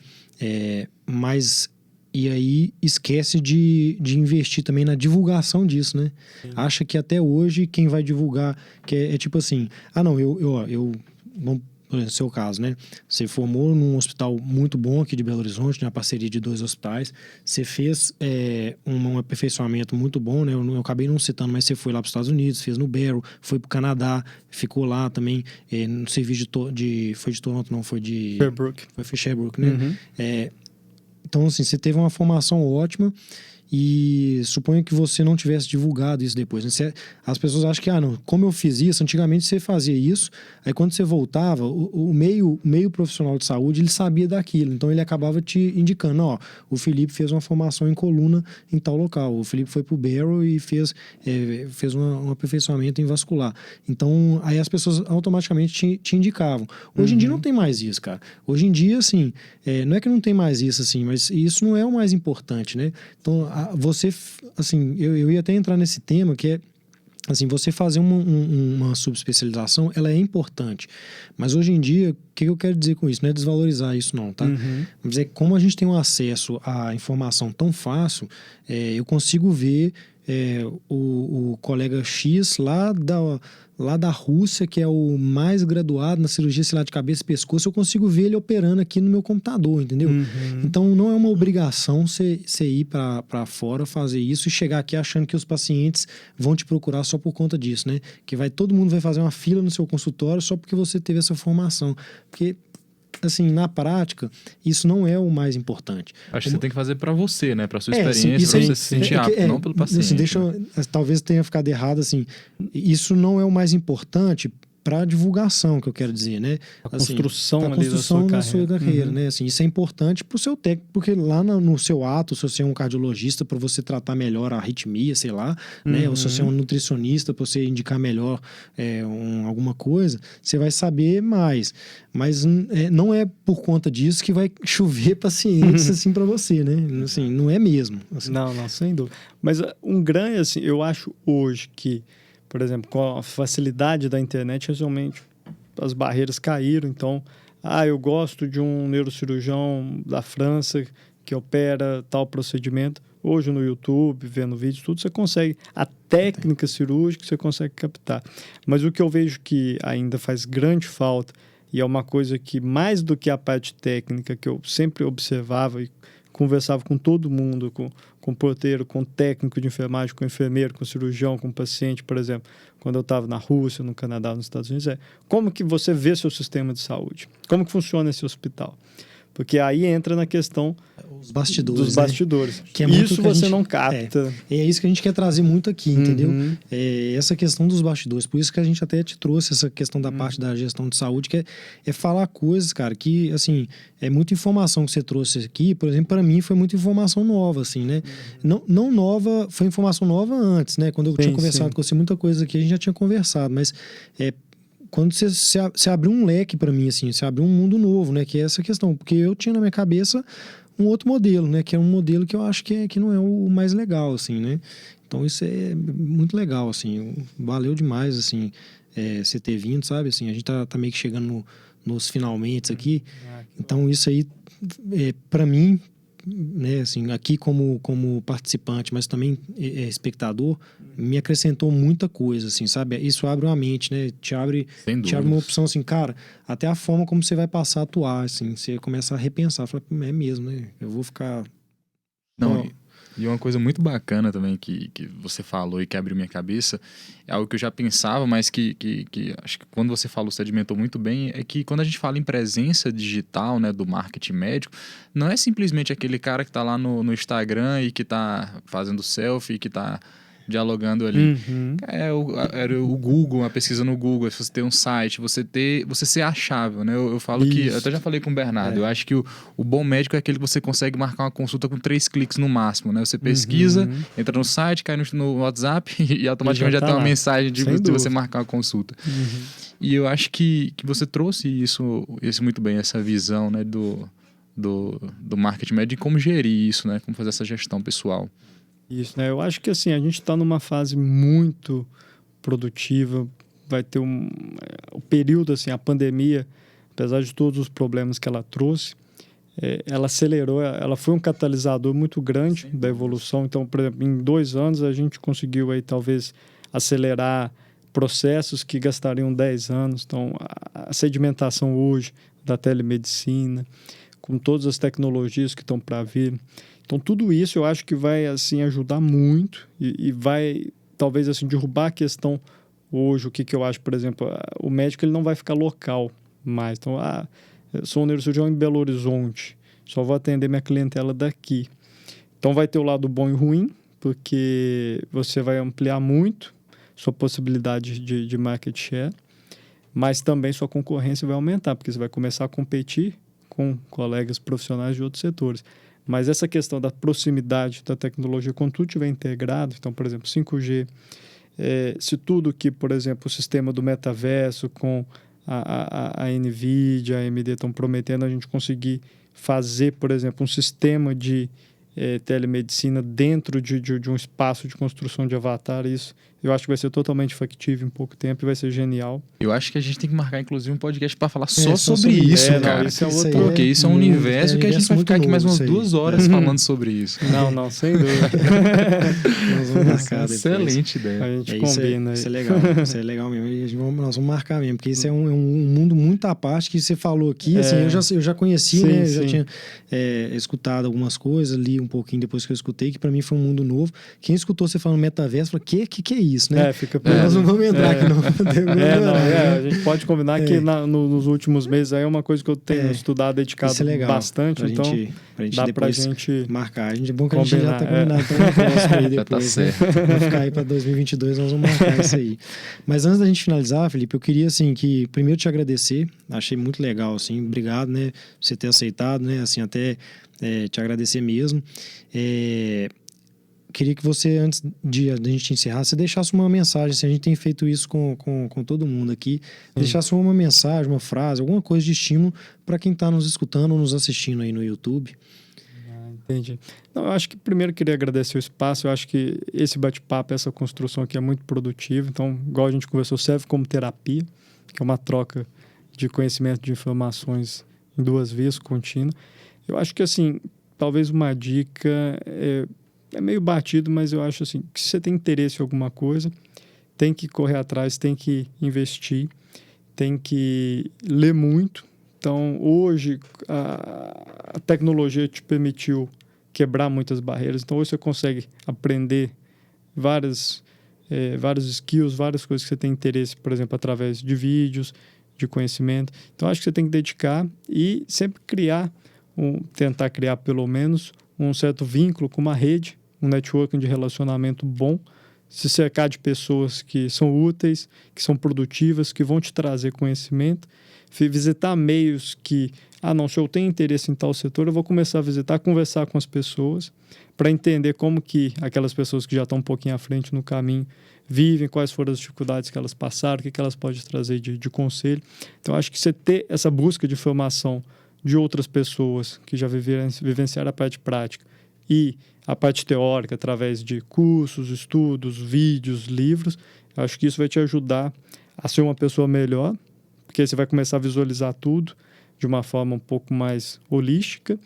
mas E aí esquece de investir também na divulgação disso, né? Sim. Acha que até hoje quem vai divulgar, que é tipo assim, não, vamos, por exemplo, no seu caso, né? Você formou num hospital muito bom aqui de Belo Horizonte, na parceria de 2 hospitais, você fez um aperfeiçoamento muito bom, né? Eu acabei não citando, mas você foi lá para os Estados Unidos, fez no Barrow, foi para o Canadá, ficou lá também no serviço foi de Toronto, não, foi de... Sherbrooke. Foi Sherbrooke, né? Uhum. Então, assim, você teve uma formação ótima e suponho que você não tivesse divulgado isso depois, né? As pessoas acham que, não, como eu fiz isso, antigamente você fazia isso, aí quando você voltava, o meio profissional de saúde, ele sabia daquilo, então ele acabava te indicando, o Felipe fez uma formação em coluna em tal local, o Felipe foi pro Barrow e fez um aperfeiçoamento em vascular. Então, aí as pessoas automaticamente te indicavam. Hoje em dia não tem mais isso, cara. Hoje em dia, assim, não é que não tem mais isso, assim, mas isso não é o mais importante, né? Então, você, assim, eu ia até entrar nesse tema que é, assim, você fazer uma subespecialização, ela é importante. Mas hoje em dia, o que eu quero dizer com isso? Não é desvalorizar isso não, tá? Mas como a gente tem um acesso à informação tão fácil, eu consigo ver o colega X lá da Rússia, que é o mais graduado na cirurgia, sei lá, de cabeça e pescoço, eu consigo ver ele operando aqui no meu computador, entendeu? Então, não é uma obrigação você ir para fora fazer isso e chegar aqui achando que os pacientes vão te procurar só por conta disso, né? Que todo mundo vai fazer uma fila no seu consultório só porque você teve essa formação. Porque, assim, na prática, isso não é o mais importante. Acho que você tem que fazer para você, né? Para sua sim, experiência, para você se sentir apto, não pelo paciente. Assim, talvez tenha ficado errado, assim, isso não é o mais importante para a divulgação, que eu quero dizer, né? A construção, ali da sua carreira, né? Assim, isso é importante para o seu técnico, porque lá no seu ato, se você é um cardiologista, para você tratar melhor a arritmia, sei lá, né? Ou se você é um nutricionista, para você indicar melhor alguma coisa, você vai saber mais. Mas não é por conta disso que vai chover pacientes assim para você, né? Assim, não é mesmo. Assim. Não, sem dúvida. Mas um grande, assim, eu acho hoje que, por exemplo, com a facilidade da internet, realmente as barreiras caíram. Então, eu gosto de um neurocirurgião da França que opera tal procedimento. Hoje no YouTube, vendo vídeos, tudo, você consegue. A técnica cirúrgica você consegue captar. Mas o que eu vejo que ainda faz grande falta, e é uma coisa que, mais do que a parte técnica, que eu sempre observava e conversava com todo mundo, com o porteiro, com o técnico de enfermagem, com o enfermeiro, com o cirurgião, com o paciente, por exemplo, quando eu estava na Rússia, no Canadá, nos Estados Unidos, como que você vê seu sistema de saúde? Como que funciona esse hospital? Porque aí entra na questão dos bastidores. Dos bastidores. Que é isso você não capta. É isso que a gente quer trazer muito aqui, entendeu? Essa questão dos bastidores. Por isso que a gente até te trouxe essa questão da parte da gestão de saúde, que é falar coisas, cara, que, assim, é muita informação que você trouxe aqui. Por exemplo, para mim foi muita informação nova, assim, né? Não nova, foi informação nova antes, né? Quando eu tinha conversado com você, muita coisa aqui a gente já tinha conversado, mas quando você abriu um leque para mim, assim, você abriu um mundo novo, né? Que é essa questão. Porque eu tinha na minha cabeça um outro modelo, né? Que é um modelo que eu acho que não é o mais legal, assim, né? Então isso é muito legal, assim. Valeu demais, assim, você ter vindo, sabe? Assim, a gente tá meio que chegando nos finalmente aqui. Então isso aí, para mim, né, assim, aqui como participante, mas também espectador, me acrescentou muita coisa, assim, sabe? Isso abre uma mente, né? Te abre uma opção, assim, cara, até a forma como você vai passar a atuar, assim, você começa a repensar, fala, é mesmo, né? Eu vou ficar... Não, e uma coisa muito bacana também que você falou e que abriu minha cabeça, é algo que eu já pensava, mas que acho que quando você falou, você sedimentou muito bem, é que quando a gente fala em presença digital, né, do marketing médico, não é simplesmente aquele cara que está lá no Instagram e que está fazendo selfie e que está dialogando ali. É o Google, a pesquisa no Google, se você ter um site, você ser achável, né? Eu falo que, eu até já falei com o Bernardo, eu acho que o bom médico é aquele que você consegue marcar uma consulta com 3 cliques no máximo, né? Você pesquisa, entra no site, cai no WhatsApp e automaticamente já tem uma mensagem de você marcar uma consulta. E eu acho que você trouxe isso muito bem, essa visão, né, do marketing médico e como gerir isso, né? Como fazer essa gestão pessoal. Isso, né? Eu acho que, assim, a gente está numa fase muito produtiva, vai ter o período, assim, a pandemia, apesar de todos os problemas que ela trouxe, ela acelerou, ela foi um catalisador muito grande da evolução. Então, por exemplo, em 2 anos a gente conseguiu aí talvez acelerar processos que gastariam 10 anos. Então, a sedimentação hoje da telemedicina, com todas as tecnologias que estão para vir. Então, tudo isso eu acho que vai assim, ajudar muito e vai, talvez, assim, derrubar a questão hoje. O que eu acho, por exemplo, o médico ele não vai ficar local mais. Então, eu sou um neurocirurgião em Belo Horizonte, só vou atender minha clientela daqui. Então, vai ter o lado bom e ruim, porque você vai ampliar muito sua possibilidade de market share, mas também sua concorrência vai aumentar, porque você vai começar a competir com colegas profissionais de outros setores. Mas essa questão da proximidade da tecnologia, quando tudo estiver integrado, então, por exemplo, 5G, se tudo que, por exemplo, o sistema do metaverso com a NVIDIA, a AMD estão prometendo, a gente conseguir fazer, por exemplo, um sistema de telemedicina dentro de um espaço de construção de avatar, isso eu acho que vai ser totalmente factível em pouco tempo e vai ser genial. Eu acho que a gente tem que marcar, inclusive, um podcast para falar só sobre isso, cara. Não, isso é outro... Porque isso é um universo que a gente vai ficar aqui mais umas 2 horas falando sobre isso. Não, sem dúvida. Nós vamos marcar depois. Excelente ideia. A gente combina aí. Isso é legal, isso é legal mesmo. E nós vamos marcar mesmo, porque isso é um mundo muito à parte que você falou aqui. Assim, eu já conheci, né? Eu já tinha escutado algumas coisas, li um pouquinho depois que eu escutei, que para mim foi um mundo novo. Quem escutou você falando metaverso, falou, que é isso, né? Fica nós não vamos entrar aqui, não. A gente pode combinar que nos últimos meses aí é uma coisa que eu tenho estudado, dedicado bastante, então dá pra gente marcar. É bom que a gente já tá combinado também próximo aí depois. Já tá certo. Vai ficar aí pra 2022, nós vamos marcar isso aí. Mas antes da gente finalizar, Felipe, eu queria, assim, que primeiro te agradecer. Achei muito legal, assim, obrigado, né, por você ter aceitado, né, assim, até te agradecer mesmo. Queria que você, antes de a gente encerrar, você deixasse uma mensagem, assim, a gente tem feito isso com todo mundo aqui, deixasse uma mensagem, uma frase, alguma coisa de estímulo para quem está nos escutando ou nos assistindo aí no YouTube. Entendi. Não, eu acho que primeiro queria agradecer o espaço, eu acho que esse bate-papo, essa construção aqui é muito produtiva, então, igual a gente conversou, serve como terapia, que é uma troca de conhecimento, de informações em 2 vias contínua. Eu acho que, assim, talvez uma dica é meio batido, mas eu acho assim, que se você tem interesse em alguma coisa, tem que correr atrás, tem que investir, tem que ler muito. Então, hoje, a tecnologia te permitiu quebrar muitas barreiras. Então, hoje você consegue aprender vários skills, várias coisas que você tem interesse, por exemplo, através de vídeos, de conhecimento. Então, acho que você tem que dedicar e sempre tentar criar pelo menos um certo vínculo com uma rede, um networking de relacionamento bom, se cercar de pessoas que são úteis, que são produtivas, que vão te trazer conhecimento, visitar meios que, se eu tenho interesse em tal setor, eu vou começar a visitar, conversar com as pessoas, para entender como que aquelas pessoas que já estão um pouquinho à frente no caminho vivem, quais foram as dificuldades que elas passaram, o que elas podem trazer de conselho. Então, acho que você ter essa busca de informação de outras pessoas que já vivenciaram a parte prática e a parte teórica através de cursos, estudos, vídeos, livros, eu acho que isso vai te ajudar a ser uma pessoa melhor, porque você vai começar a visualizar tudo de uma forma um pouco mais holística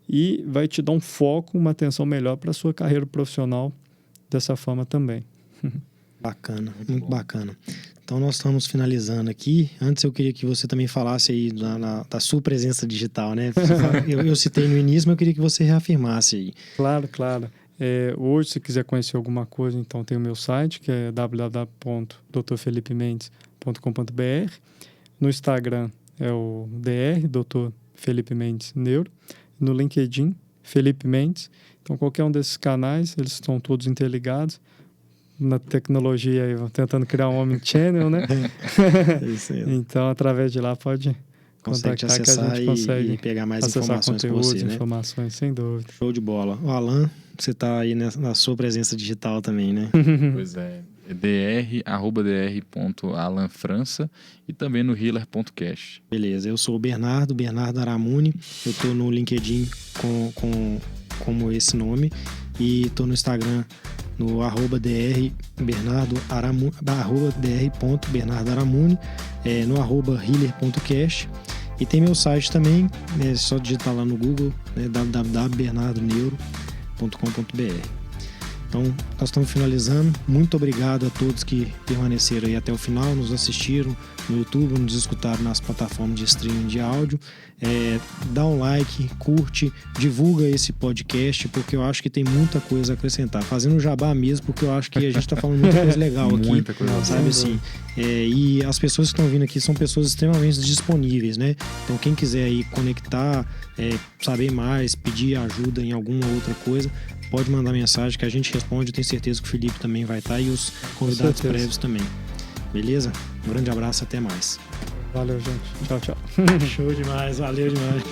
e vai te dar um foco, uma atenção melhor para a sua carreira profissional dessa forma também. Bacana, muito bacana. Então, nós estamos finalizando aqui. Antes, eu queria que você também falasse aí da sua presença digital, né? Eu citei no início, mas eu queria que você reafirmasse aí. Claro. Hoje, se quiser conhecer alguma coisa, então tem o meu site, que é www.drfelipemendes.com.br. No Instagram é o Dr. Felipe Mendes Neuro. No LinkedIn, Felipe Mendes. Então, qualquer um desses canais, eles estão todos interligados. Na tecnologia, tentando criar um omnichannel, né? Isso aí. Então, através de lá, pode contactar que a gente consegue e pegar mais informações com você, né? Informações, sem dúvida. Show de bola. O Alan, você está aí na sua presença digital também, né? Pois é. @dr.alanfrança e também no healer.cash. Beleza, eu sou o Bernardo Aramuni. Eu estou no LinkedIn como esse nome e estou no Instagram no @dr.bernardoaramuni, no @healer.cash. E tem meu site também, é só digitar lá no Google, né, www.bernardoneuro.com.br. Então, nós estamos finalizando. Muito obrigado a todos que permaneceram aí até o final, nos assistiram no YouTube, nos escutaram nas plataformas de streaming de áudio. Dá um like, curte, divulga esse podcast, porque eu acho que tem muita coisa a acrescentar. Fazendo jabá mesmo, porque eu acho que a gente está falando muita coisa legal aqui. Muita coisa, sabe assim? E as pessoas que estão vindo aqui são pessoas extremamente disponíveis, né? Então, quem quiser aí conectar, saber mais, pedir ajuda em alguma outra coisa, pode mandar mensagem que a gente responde. Eu tenho certeza que o Felipe também vai estar e os convidados prévios também. Beleza? Um grande abraço, até mais. Valeu, gente. Tchau, tchau. Show demais, valeu demais.